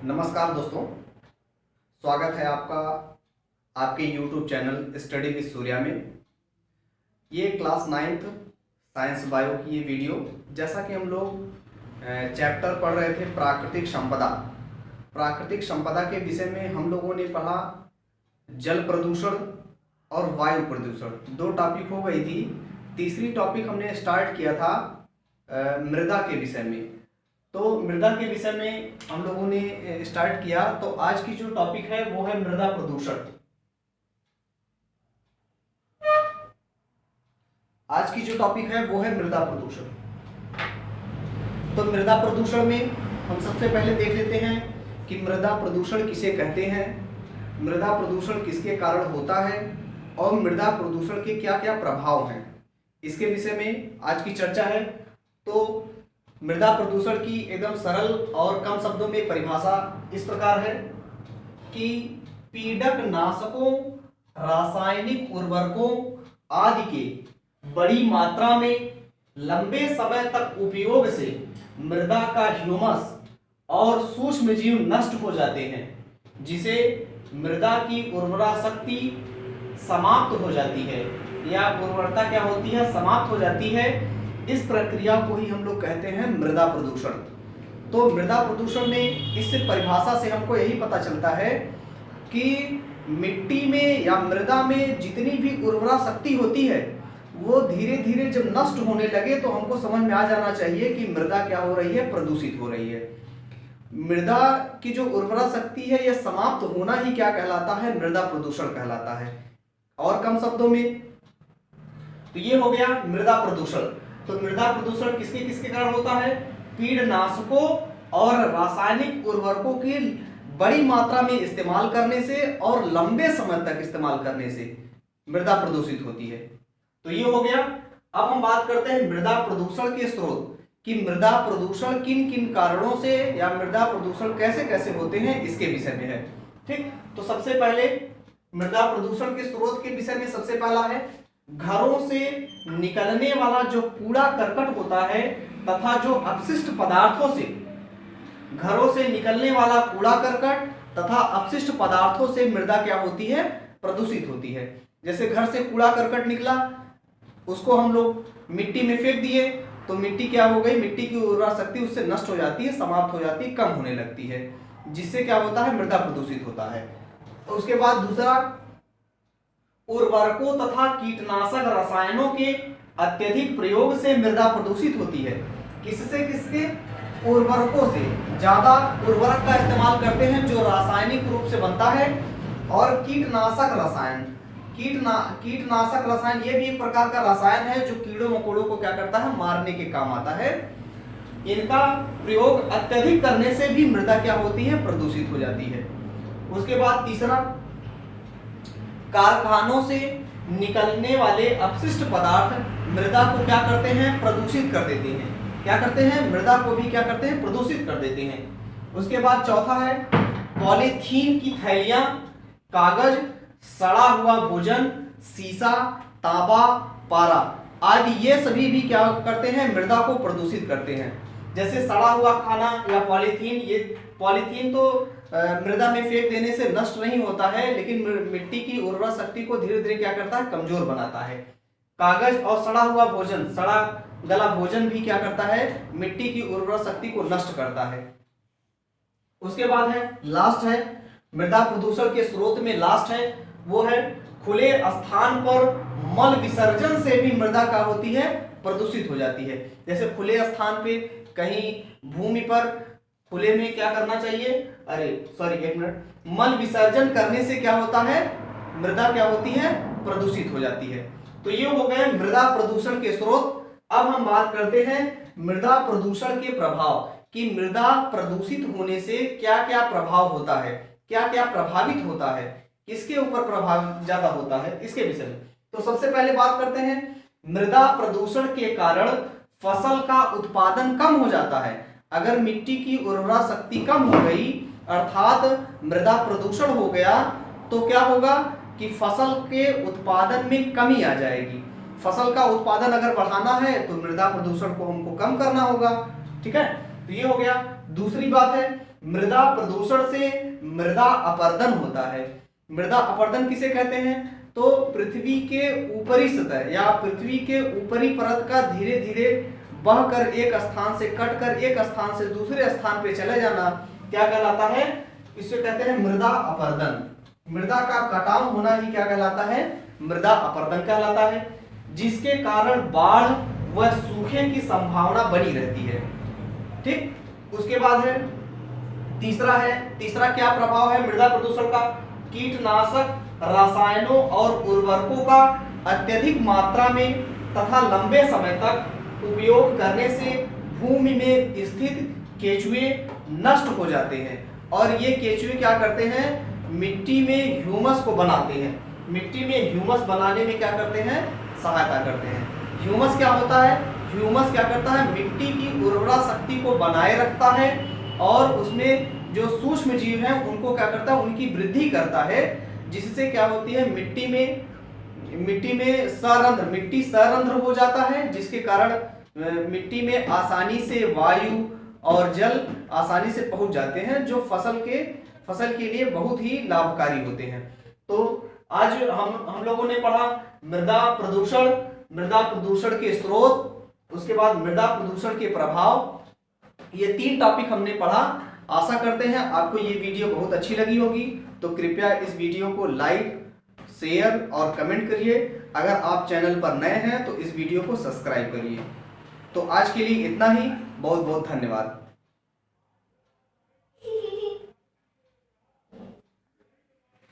नमस्कार दोस्तों, स्वागत है आपका आपके YouTube channel study with Surya में। ये क्लास 9th साइंस बायो की ये वीडियो, जैसा कि हम लोग चैप्टर पढ़ रहे थे प्राकृतिक संपदा। प्राकृतिक संपदा के विषय में हम लोगों ने पढ़ा जल प्रदूषण और वायु प्रदूषण, दो टॉपिक हो गई थी। तीसरी टॉपिक हमने स्टार्ट किया था मृदा के विषय में। तो मृदा के विषय में हम लोगों ने स्टार्ट किया। तो आज की जो टॉपिक है वो है मृदा प्रदूषण। आज की जो टॉपिक है वो है मृदा प्रदूषण। तो मृदा प्रदूषण में हम सबसे पहले देख लेते हैं कि मृदा प्रदूषण किसे कहते हैं, मृदा प्रदूषण किसके कारण होता है और मृदा प्रदूषण के क्या क्या प्रभाव हैं, इसके विषय में आज की चर्चा है। तो मृदा प्रदूषण की एकदम सरल और कम शब्दों में परिभाषा इस प्रकार है कि पीड़क नाशकों, रासायनिक उर्वरकों आदि के बड़ी मात्रा में लंबे समय तक उपयोग से मृदा का ह्यूमस और सूक्ष्म जीव नष्ट हो जाते हैं, जिसे मृदा की उर्वरा शक्ति समाप्त हो जाती है या उर्वरता क्या होती है, समाप्त हो जाती है। इस प्रक्रिया को ही हम लोग कहते हैं मृदा प्रदूषण। तो मृदा प्रदूषण में इस परिभाषा से हमको यही पता चलता है कि मिट्टी में या मृदा में जितनी भी उर्वरा शक्ति होती है वो धीरे धीरे जब नष्ट होने लगे तो हमको समझ में आ जाना चाहिए कि मृदा क्या हो रही है, प्रदूषित हो रही है। मृदा की जो उर्वरा शक्ति है यह समाप्त होना ही क्या कहलाता है, मृदा प्रदूषण कहलाता है। और कम शब्दों में तो ये हो गया मृदा प्रदूषण। तो मृदा प्रदूषण किसके किसके कारण होता है, कीटनाशकों और रासायनिक उर्वरकों की बड़ी मात्रा में इस्तेमाल करने से और लंबे समय तक इस्तेमाल करने से मृदा प्रदूषित होती है। तो ये हो गया। अब हम बात करते हैं मृदा प्रदूषण के स्रोत, कि मृदा प्रदूषण किन किन कारणों से या मृदा प्रदूषण कैसे कैसे होते हैं, इसके विषय में है। ठीक, तो सबसे पहले मृदा प्रदूषण के स्रोत के विषय में सबसे पहला है घरों से निकलने वाला जो कूड़ा करकट होता है तथा जो अपशिष्ट पदार्थों से, घरों से निकलने वाला कूड़ा करकट तथा अपशिष्ट पदार्थों से मृदा क्या होती है, प्रदूषित होती है। जैसे घर से कूड़ा करकट निकला, उसको हम लोग मिट्टी में फेंक दिए तो मिट्टी क्या हो गई, मिट्टी की उर्वरा शक्ति उससे नष्ट हो जाती है, समाप्त हो जाती है, कम होने लगती है, जिससे क्या होता है, मृदा प्रदूषित होता है। तो उसके बाद दूसरा, उर्वरकों तथा कीटनाशक रसायनों के अत्यधिक प्रयोग से मृदा प्रदूषित होती है। किससे, किसके, उर्वरकों से। ज्यादा उर्वरक का इस्तेमाल करते हैं जो रासायनिक रूप से बनता है, और कीटनाशक रसायन, कीटनाशक रसायन ये भी एक प्रकार का रसायन है जो कीड़ों मकोड़ों को क्या करता है, मारने के काम आता है। इनका प्रयोग अत्यधिक करने से भी मृदा क्या होती है, प्रदूषित हो जाती है। उसके बाद तीसरा, कारखानों से निकलने वाले अपशिष्ट पदार्थ मृदा को क्या करते हैं, प्रदूषित कर देते हैं। क्या करते हैं, मृदा को भी क्या करते हैं, प्रदूषित कर देते हैं। उसके बाद चौथा है पॉलीथीन की थैलियां, कागज, सड़ा हुआ भोजन, शीशा, तांबा, पारा आदि ये सभी भी क्या करते हैं, मृदा को प्रदूषित करते हैं। जैसे सड़ा हुआ खाना या पॉलीथीन, ये पॉलीथीन तो मृदा में फेंक देने से नष्ट नहीं होता है, लेकिन मिट्टी की उर्वरा शक्ति को धीरे धीरे क्या करता है, कमजोर बनाता है। कागज और सड़ा हुआ भोजन, सड़ा गला भोजन भी क्या करता है, मिट्टी की उर्वरा शक्ति को नष्ट करता है। उसके बाद है लास्ट है मृदा प्रदूषण के स्रोत में लास्ट है, वो है खुले स्थान पर मल विसर्जन से भी मृदा क्या होती है, प्रदूषित हो जाती है। जैसे खुले स्थान पे कहीं भूमि पर खुले में क्या करना चाहिए, एक मिनट, मल विसर्जन करने से क्या होता है, मृदा क्या होती है, प्रदूषित हो जाती है। तो ये हो गए मृदा प्रदूषण के स्रोत। अब हम बात करते हैं मृदा प्रदूषण के प्रभाव, कि मृदा प्रदूषित होने से क्या क्या प्रभाव होता है, क्या क्या प्रभावित होता है, किसके ऊपर प्रभाव ज्यादा होता है, इसके विषय में। तो सबसे पहले बात करते हैं, मृदा प्रदूषण के कारण फसल का उत्पादन कम हो जाता है। अगर मिट्टी की उर्वरा शक्ति कम हो गई, अर्थात मृदा प्रदूषण हो गया, तो क्या होगा कि फसल के उत्पादन में कमी आ जाएगी। फसल का उत्पादन अगर बढ़ाना है तो मृदा प्रदूषण को हमको कम करना होगा। ठीक है, तो ये हो गया। दूसरी बात है मृदा प्रदूषण से मृदा अपरदन होता है। मृदा अपरदन किसे कहते हैं? तो पृथ्वी के ऊपरी सतह या पृथ्वी के ऊपरी परत का धीरे धीरे बहकर एक स्थान से कटकर एक स्थान से दूसरे स्थान पे चले जाना क्या कहलाता है? इसे कहते हैं मृदा अपरदन। मृदा का कटाव होना ही क्या कहलाता है? मृदा अपरदन कहलाता है, जिसके कारण बाढ़ व सूखे की संभावना बनी रहती है। ठीक, उसके बाद है तीसरा क्या प्रभाव है मृदा प्रदूषण का? कीटनाशक, रसायनों और उर्वरकों का अत्यधिक मात्रा में तथा लंबे समय तक उपयोग करने से भूमि में स्थित केचुए नष्ट हो जाते हैं और ये केचुए क्या करते हैं? मिट्टी में ह्यूमस को बनाते हैं। मिट्टी में ह्यूमस बनाने में क्या करते हैं? सहायता करते हैं। ह्यूमस क्या होता है? ह्यूमस क्या करता है? मिट्टी की उर्वरा शक्ति को बनाए रखता है और उसमें जो सूक्ष्म जीव हैं उनको क्या करता है? उनकी वृद्धि करता है, जिससे क्या होती है? मिट्टी में सरंध्र, मिट्टी सरंध्र हो जाता है, जिसके कारण मिट्टी में आसानी से वायु और जल आसानी से पहुंच जाते हैं, जो फसल के लिए बहुत ही लाभकारी होते हैं। तो आज हम लोगों ने पढ़ा मृदा प्रदूषण के स्रोत, उसके बाद मृदा प्रदूषण के प्रभाव, ये 3 टॉपिक हमने पढ़ा। आशा करते हैं आपको ये वीडियो बहुत अच्छी लगी होगी, तो कृपया इस वीडियो को लाइक, शेयर और कमेंट करिए। अगर आप चैनल पर नए हैं तो इस वीडियो को सब्सक्राइब करिए। तो आज के लिए इतना ही, बहुत बहुत धन्यवाद।